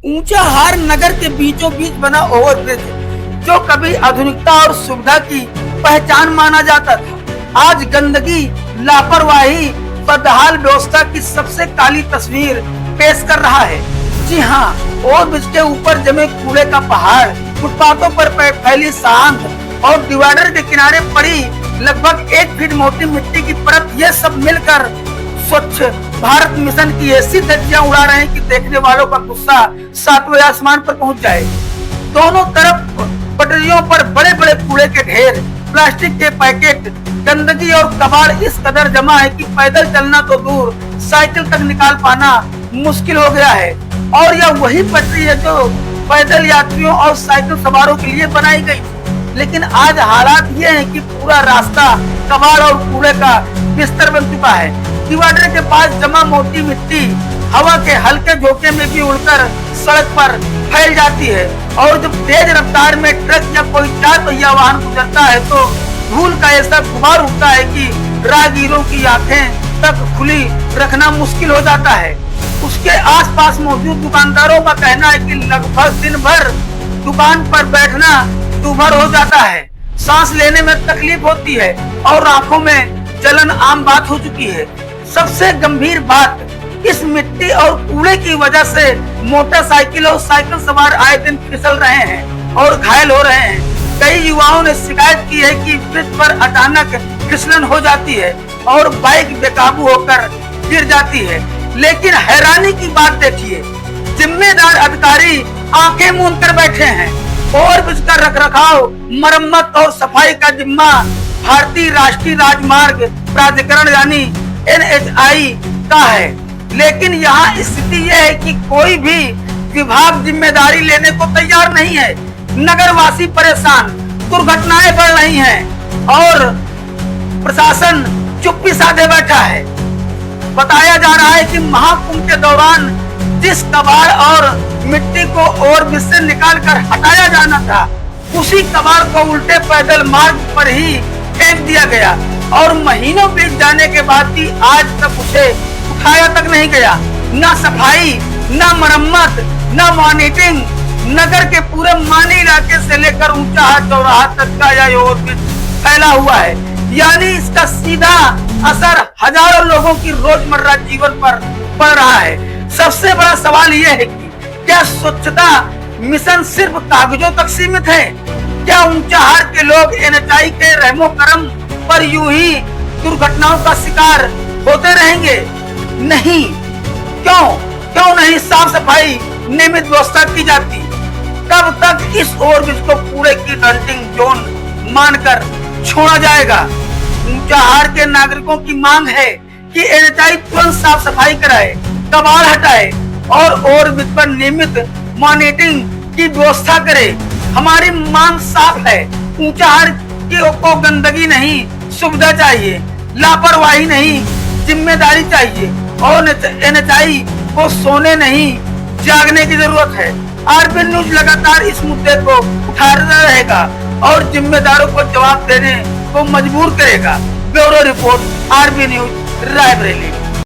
ऊंचाहार नगर के बीचों बीच बना ओवरब्रिज जो कभी आधुनिकता और सुविधा की पहचान माना जाता था, आज गंदगी, लापरवाही, बदहाल व्यवस्था की सबसे काली तस्वीर पेश कर रहा है। जी हाँ, ओवरब्रिज के ऊपर जमे कूड़े का पहाड़, फुटपाथों पर फैली सांड और डिवाइडर के किनारे पड़ी लगभग 1 फीट मोटी मिट्टी की परत, ये सब मिलकर स्वच्छ भारत मिशन की ऐसी धज्जियां उड़ा रहे हैं कि देखने वालों का गुस्सा 7वें आसमान पर पहुंच जाए। दोनों तरफ पटरियों पर बड़े बड़े कूड़े के ढेर, प्लास्टिक के पैकेट, गंदगी और कबाड़ इस कदर जमा है कि पैदल चलना तो दूर, साइकिल तक निकाल पाना मुश्किल हो गया है। और यह वही पटरी है जो पैदल यात्रियों और साइकिल सवारों के लिए बनाई गई, लेकिन आज हालात ये है कि पूरा रास्ता कबाड़ और कूड़े का बिस्तर बन चुका है। डिवाइडर के पास जमा मोटी मिट्टी हवा के हल्के झोंके में भी उड़कर सड़क पर फैल जाती है, और जब तेज रफ्तार में ट्रक या कोई 4 पहिया वाहन गुजरता है तो धूल का ऐसा गुबार उठता है कि राहगीरों की आंखें तक खुली रखना मुश्किल हो जाता है। उसके आसपास मौजूद दुकानदारों का कहना है कि लगभग दिन भर दुकान पर बैठना दूभर हो जाता है, सांस लेने में तकलीफ होती है और आंखों में जलन आम बात हो चुकी है। सबसे गंभीर बात, इस मिट्टी और कूड़े की वजह से मोटरसाइकिल और साइकिल सवार आए दिन फिसल रहे हैं और घायल हो रहे हैं। कई युवाओं ने शिकायत की है कि ब्रिज पर अचानक फिसलन हो जाती है और बाइक बेकाबू होकर गिर जाती है। लेकिन हैरानी की बात देखिए, जिम्मेदार अधिकारी आंखें मूंद कर बैठे हैं और ब्रिज का रखरखाव, मरम्मत और सफाई का जिम्मा भारतीय राष्ट्रीय राजमार्ग प्राधिकरण यानी NHAI का है। लेकिन यहाँ स्थिति यह है कि कोई भी विभाग जिम्मेदारी लेने को तैयार नहीं है। नगरवासी परेशान, दुर्घटनाएं बढ़ रही हैं और प्रशासन चुप्पी साधे बैठा है। बताया जा रहा है कि महाकुंभ के दौरान जिस कबाड़ और मिट्टी को ओवरब्रिज से निकाल कर हटाया जाना था, उसी कबाड़ को उल्टे पैदल मार्ग पर ही फेंक दिया गया और महीनों बीत जाने के बाद भी आज तक उसे उठाया तक नहीं गया। न सफाई, न मरम्मत, न मॉनिटरिंग। नगर के पूरे मानी इलाके से लेकर ऊंचाहार चौराहा तक का यह ओवरब्रिज फैला हुआ है, यानी इसका सीधा असर हजारों लोगों की रोजमर्रा जीवन पर पड़ रहा है। सबसे बड़ा सवाल यह है कि क्या स्वच्छता मिशन सिर्फ कागजों तक सीमित है? क्या ऊंचाहार के लोग NHAI के रहमो करम पर यूं ही दुर्घटनाओं का शिकार होते रहेंगे? नहीं। क्यों नहीं साफ सफाई नियमित व्यवस्था की जाती? कब तक इस ओवरब्रिज को कूड़े की डंपिंग जोन मानकर छोड़ा जाएगा? ऊंचाहार के नागरिकों की मांग है कि NHAI तुरंत साफ सफाई कराए, कबाड़ हटाए और ओवरब्रिज पर नियमित मॉनिटरिंग की व्यवस्था करे। हमारी मांग साफ है, ऊंचाहार को गंदगी नहीं, सुविधा चाहिए, लापरवाही नहीं, जिम्मेदारी चाहिए और NHAI को सोने नहीं जागने की जरूरत है। RB न्यूज लगातार इस मुद्दे को उठाता रहेगा और जिम्मेदारों को जवाब देने को मजबूर करेगा। Bureau report, RB news, Raebareli.